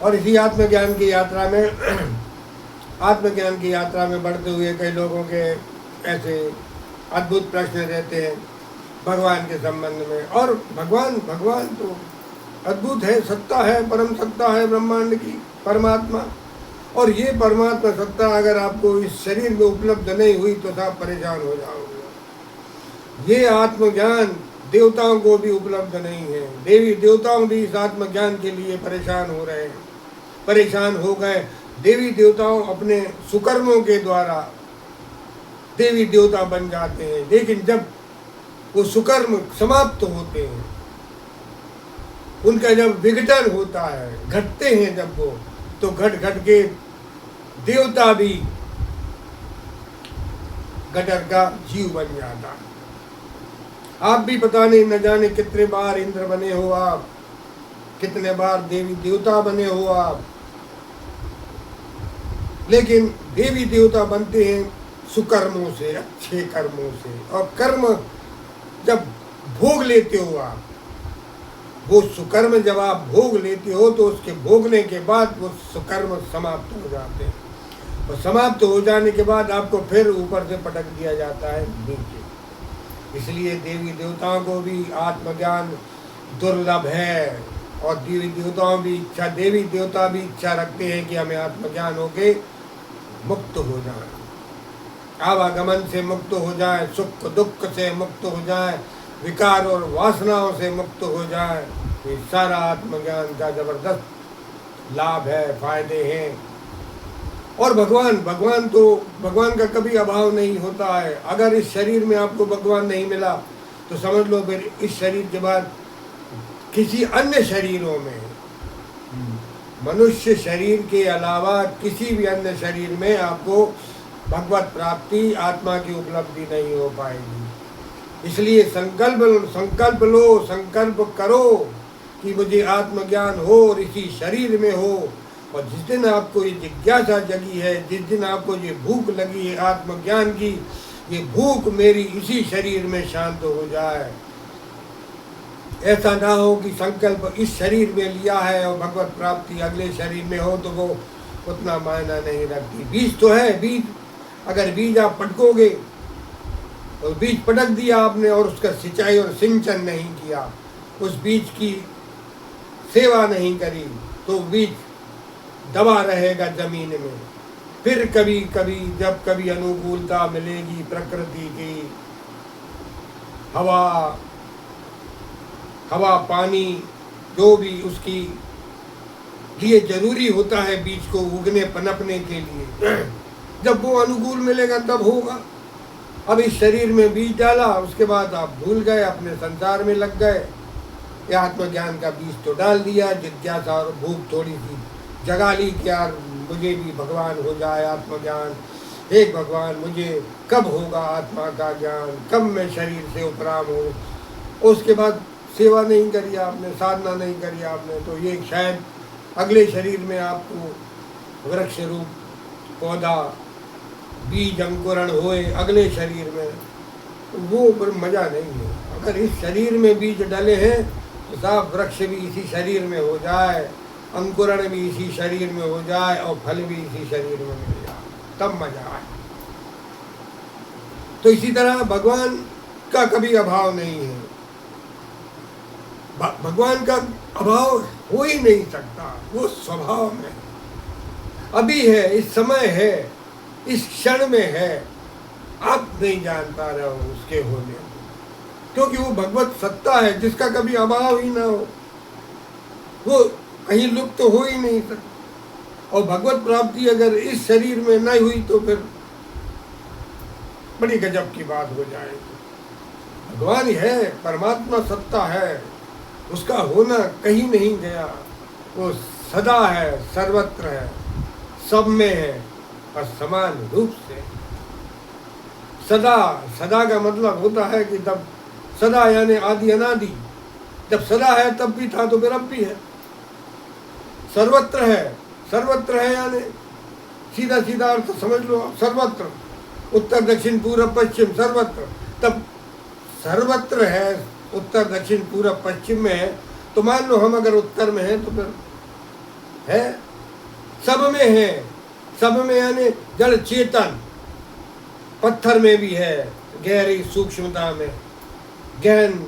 और इसी आत्मज्ञान की यात्रा में आत्मज्ञान की यात्रा में बढ़ते हुए कई लोगों के ऐसे अद्भुत प्रश्न रहते हैं भगवान के संबंध में। और भगवान तो अद्भुत है, सत्ता है, परम सत्ता है ब्रह्मांड की, परमात्मा। और ये परमात्मा सत्ता अगर आपको इस शरीर में उपलब्ध नहीं हुई तो आप परेशान हो जाओगे। ये आत्मज्ञान देवताओं को भी उपलब्ध नहीं है। देवी देवताओं भी इस आत्मज्ञान के लिए परेशान हो रहे हैं, परेशान हो गए। देवी देवताओं अपने सुकर्मों के द्वारा देवी देवता बन जाते हैं, लेकिन जब वो सुकर्म समाप्त होते हैं, उनका जब विघटन होता है, घटते हैं जब वो, तो घट घट के देवता भी गटर का जीव बन जाता है। आप भी पता नहीं न जाने कितने बार इंद्र बने हो आप, कितने बार देवी देवता बने हो आप, लेकिन देवी देवता बनते हैं सुकर्मों से, अच्छे कर्मों से। और कर्म जब भोग लेते हो आप, वो सुकर्म जब आप भोग लेते हो तो उसके भोगने के बाद वो सुकर्म समाप्त हो जाते हैं। और समाप्त हो जाने के बाद आपको फिर ऊपर से पटक दिया जाता है नीचे। इसलिए देवी देवताओं को भी आत्मज्ञान दुर्लभ है। और देवी देवता भी इच्छा रखते हैं कि हमें आत्मज्ञान होके मुक्त हो जाए, आवागमन से मुक्त हो जाए, सुख दुख से मुक्त हो जाए, विकार और वासनाओं से मुक्त हो जाए। ये सारा आत्मज्ञान का जबरदस्त लाभ है, फायदे हैं। और भगवान का कभी अभाव नहीं होता है। अगर इस शरीर में आपको भगवान नहीं मिला तो समझ लो फिर इस शरीर के बाद किसी अन्य शरीरों में, मनुष्य शरीर के अलावा किसी भी अन्य शरीर में आपको भगवत प्राप्ति, आत्मा की उपलब्धि नहीं हो पाएगी। इसलिए संकल्प लो, संकल्प करो कि मुझे आत्मज्ञान हो और इसी शरीर में हो। और जिस दिन आपको ये जिज्ञासा जगी है, जिस दिन आपको ये भूख लगी है आत्मज्ञान की, ये भूख मेरी इसी शरीर में शांत हो जाए। ऐसा ना हो कि संकल्प इस शरीर में लिया है और भगवत प्राप्ति अगले शरीर में हो तो वो उतना मायना नहीं रखती। बीज तो है, बीज अगर बीज आप पटकोगे तो बीज पटक दिया आपने और उसका सिंचाई और सिंचन नहीं किया, उस बीज की सेवा नहीं करी, तो बीज दबा रहेगा जमीन में। फिर कभी कभी जब कभी अनुकूलता मिलेगी प्रकृति की, हवा पानी जो भी उसकी लिए जरूरी होता है बीज को उगने पनपने के लिए, जब वो अनुकूल मिलेगा तब होगा। अब इस शरीर में बीज डाला, उसके बाद आप भूल गए, अपने संसार में लग गए। ये आत्मज्ञान का बीज तो डाल दिया, जिज्ञासा और भूख थोड़ी सी जगा ली कि यार मुझे भी भगवान हो जाए, आत्मज्ञान। हे भगवान, मुझे कब होगा आत्मा का ज्ञान, कब मैं शरीर से उपराम हूँ। उसके बाद सेवा नहीं करी आपने, साधना नहीं करी आपने, तो ये शायद अगले शरीर में आपको वृक्ष रूप पौधा बीज अंकुरण होए अगले शरीर में, तो वो पर मज़ा नहीं है। अगर इस शरीर में बीज डले हैं तो साफ वृक्ष भी इसी शरीर में हो जाए, अंकुरण भी इसी शरीर में हो जाए और फल भी इसी शरीर में मिल जाए, तब मजा आए। तो इसी तरह भगवान का कभी अभाव नहीं है। भगवान का अभाव हो ही नहीं सकता, वो स्वभाव में अभी है, इस समय है, इस क्षण में है। आप नहीं जान पा रहे हो उसके होने, क्योंकि वो भगवत सत्ता है जिसका कभी अभाव ही ना हो, वो कहीं लुप्त तो हो ही नहीं सकता। और भगवत प्राप्ति अगर इस शरीर में नहीं हुई तो फिर बड़ी गजब की बात हो जाएगी। भगवान है, परमात्मा सत्ता है, उसका होना कहीं नहीं गया, वो सदा है, सर्वत्र है, सब में है और समान रूप से। सदा, सदा का मतलब होता है कि तब सदा यानी आदि अनादि, जब सदा है तब भी था तो फिर अब भी है। सर्वत्र है यानी सीधा सीधा अर्थ समझ लो, सर्वत्र, उत्तर दक्षिण पूर्व पश्चिम सर्वत्र। तब सर्वत्र है, उत्तर दक्षिण पूर्व पश्चिम में है, तो मान लो हम अगर उत्तर में हैं तो फिर है, सब में है, सब में यानी जड़ चेतन, पत्थर में भी है, गहरी सूक्ष्मता में, गहन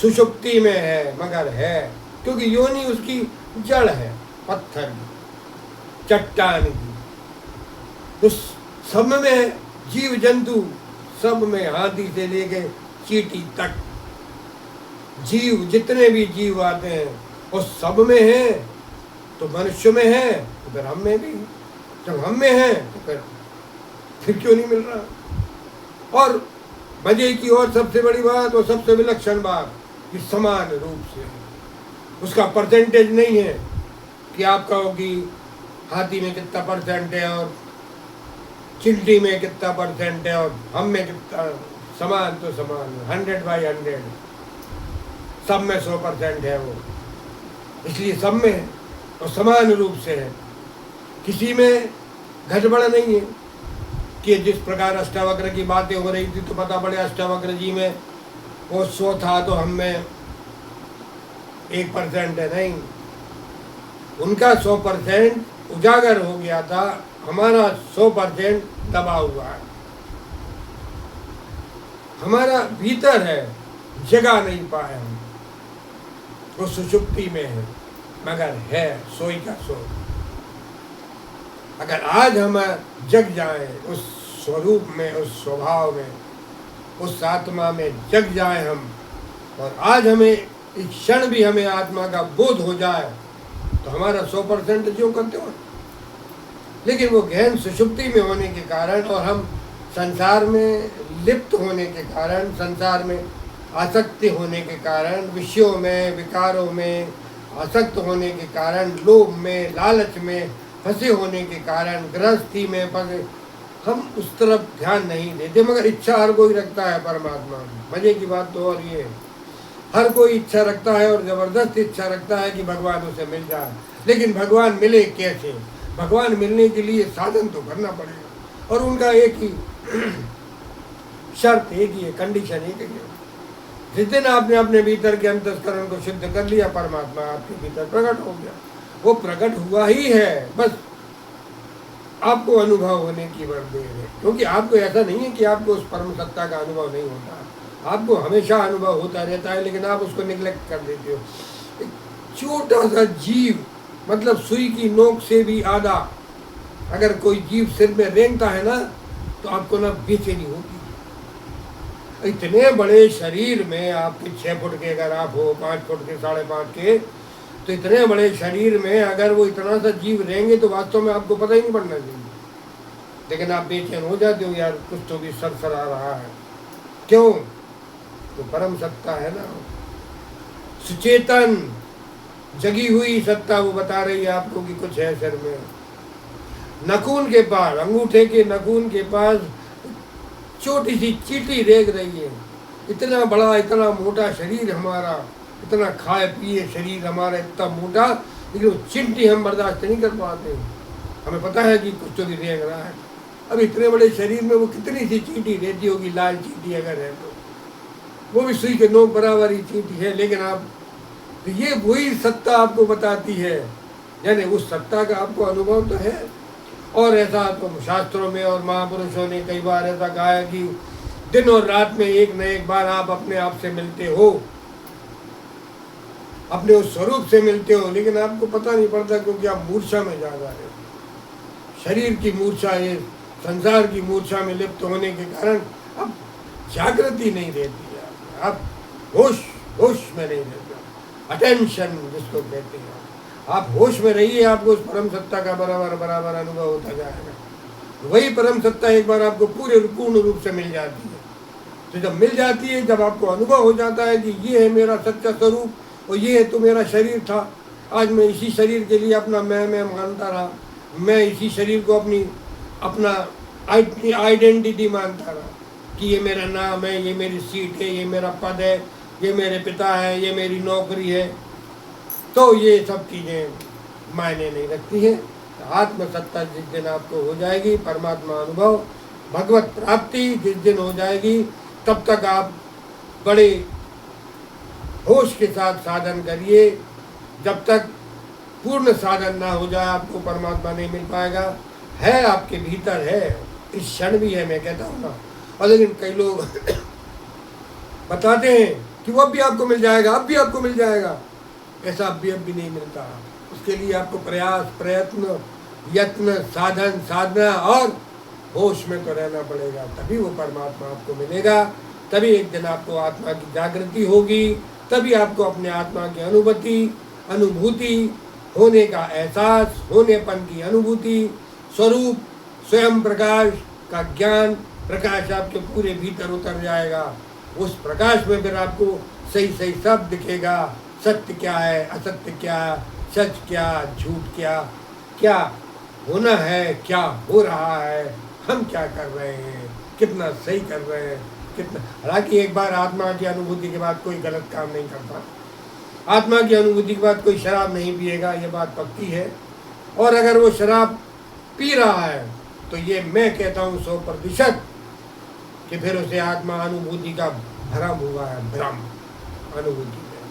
सुषुप्ति में है, मगर है, क्योंकि योनि उसकी जड़ है, पत्थर की, चट्टान की। उस सब में जीव जंतु, सब में, हाथी से लेके चींटी तक, जीव जितने भी जीव आते हैं वो सब में है। तो मनुष्य में है तो फिर हम में भी है, जब हम में है तो फिर क्यों नहीं मिल रहा। और मजे की और सबसे बड़ी बात और सबसे विलक्षण बात कि समान रूप से, उसका परसेंटेज नहीं है कि आप कहो कि हाथी में कितना परसेंट है और चिल्टी में कितना परसेंट है और हम में कितना। समान तो समान, 100/100, सब में 100% है वो, इसलिए सब में है और समान रूप से है, किसी में घटबड़ नहीं है। कि जिस प्रकार अष्टावक्र की बातें हो रही थी तो पता पड़े अष्टावक्र जी में वो 100 था तो हम में 1% है, नहीं, उनका 100% उजागर हो गया था, हमारा 100% दबा हुआ है, हमारा भीतर है, जगा नहीं पाए हम, वो सुषुप्ति में है, मगर है सोई का सो। अगर आज हम जग जाए उस स्वरूप में, उस स्वभाव में, उस आत्मा में जग जाए हम, और आज हमें एक क्षण भी हमें आत्मा का बोध हो जाए तो हमारा 100% जो करते हो। लेकिन वो गहन सुषुप्ति में होने के कारण और हम संसार में लिप्त होने के कारण, संसार में आसक्ति होने के कारण, विषयों में, विकारों में आसक्त होने के कारण, लोभ में, लालच में फंसे होने के कारण, गृहस्थी में फंसे, हम उस तरफ ध्यान नहीं देते। मगर इच्छा हर कोई रखता है परमात्मा में। मजे की बात तो और ये है, हर कोई इच्छा रखता है और ज़बरदस्त इच्छा रखता है कि भगवान उसे मिल जाए। लेकिन भगवान मिले कैसे? भगवान मिलने के लिए साधन तो करना पड़ेगा, और उनका एक ही शर्त, एक ही है, कंडीशन एक ही है। जिस दिन आपने अपने भीतर के अंतस्करण को शुद्ध कर लिया, परमात्मा आपके भीतर प्रकट हो गया। वो प्रकट हुआ ही है, बस आपको अनुभव होने की बड़ी देर है। क्योंकि आपको ऐसा नहीं है कि आपको उस परम सत्ता का अनुभव नहीं होता, आपको हमेशा अनुभव होता रहता है, लेकिन आप उसको निगलेक्ट कर देते हो। एक छोटा सा जीव, मतलब सुई की नोक से भी आधा, अगर कोई जीव सिर में रेंगता है ना तो आपको ना बेचैनी होगी। इतने बड़े शरीर में, आपके 6 फुट के अगर आप हो, 5 फुट के, 5.5 के, तो इतने बड़े शरीर में अगर वो इतना सा जीव रहेंगे तो वास्तव में आपको पता ही नहीं पड़ना चाहिए, लेकिन आप बेचैन हो जाते हो, यार कुछ तो भी सरसर आ रहा है। क्यों? तो परम सत्ता है ना, सुचेतन जगी हुई सत्ता वो बता रही है आपको कि कुछ है सिर में। नखून के पास, अंगूठे के नखून के पास छोटी सी चींटी रेंग रही है। इतना बड़ा, इतना मोटा शरीर हमारा, इतना खाए पिए शरीर हमारा इतना मोटा, लेकिन वो चींटी हम बर्दाश्त नहीं कर पाते। हमें पता है कि कुछ तो भी रेंग रहा है। अब इतने बड़े शरीर में वो कितनी सी चींटी रहती होगी, लाल चींटी अगर है तो, वो भी सुई के नोक बराबर ही चींटी है। लेकिन आप, तो ये वही सत्ता आपको बताती है, यानी उस सत्ता का आपको अनुभव तो है। और ऐसा तो शास्त्रों में और महापुरुषों ने कई बार ऐसा कहा है कि दिन और रात में एक न एक बार आप अपने आप से मिलते हो, अपने उस स्वरूप से मिलते हो, लेकिन आपको पता नहीं पड़ता क्योंकि आप मूर्छा में जा रहे हो। शरीर की मूर्छा, ये संसार की मूर्छा में लिप्त होने के कारण अब जागृति नहीं रहती है, आप होश में नहीं रहते, अटेंशन जिसको कहते हैं। आप होश में रहिए, आपको उस परम सत्ता का बराबर अनुभव होता जाएगा। वही परम सत्ता एक बार आपको पूर्ण रूप से मिल जाती है। तो जब मिल जाती है, जब आपको अनुभव हो जाता है कि ये है मेरा सच्चा स्वरूप और ये है तो मेरा शरीर था, आज मैं इसी शरीर के लिए अपना मैं मानता रहा, मैं इसी शरीर को अपना आइडेंटिटी मानता रहा कि ये मेरा नाम है, ये मेरी सीट है, ये मेरा पद है, ये मेरे पिता है, ये मेरी नौकरी है, तो ये सब चीज़ें मायने नहीं रखती हैं। आत्म सत्ता जिस दिन आपको हो जाएगी, परमात्मा अनुभव, भगवत प्राप्ति जिस दिन हो जाएगी, तब तक आप बड़े होश के साथ साधन करिए, जब तक पूर्ण साधन ना हो जाए आपको परमात्मा नहीं मिल पाएगा। है आपके भीतर, है, इस क्षण भी है, मैं कहता हूँ ना। और लेकिन कई लोग बताते हैं कि वो अब भी आपको मिल जाएगा, अब भी आपको मिल जाएगा। ऐसा अब भी नहीं मिलता। उसके लिए आपको प्रयास, प्रयत्न, यत्न, साधन, साधना और होश में तो रहना पड़ेगा, तभी वो परमात्मा आपको मिलेगा। तभी एक दिन आपको आत्मा की जागृति होगी, तभी आपको अपने आत्मा की अनुभूति होने का एहसास, होनेपन की अनुभूति, स्वरूप स्वयं प्रकाश का ज्ञान, प्रकाश आपके पूरे भीतर उतर जाएगा। उस प्रकाश में फिर आपको सही सही सब दिखेगा। सत्य क्या है, असत्य क्या, सच क्या, झूठ क्या, क्या होना है, क्या हो रहा है, हम क्या कर रहे हैं, कितना सही कर रहे हैं, कितना। हालांकि एक बार आत्मा की अनुभूति के बाद कोई गलत काम नहीं करता। आत्मा की अनुभूति के बाद कोई शराब नहीं पिएगा, ये बात पक्की है। और अगर वो शराब पी रहा है तो ये मैं कहता हूँ 100% कि फिर उसे आत्मा अनुभूति का भ्रम हुआ है, भ्रम अनुभूति में।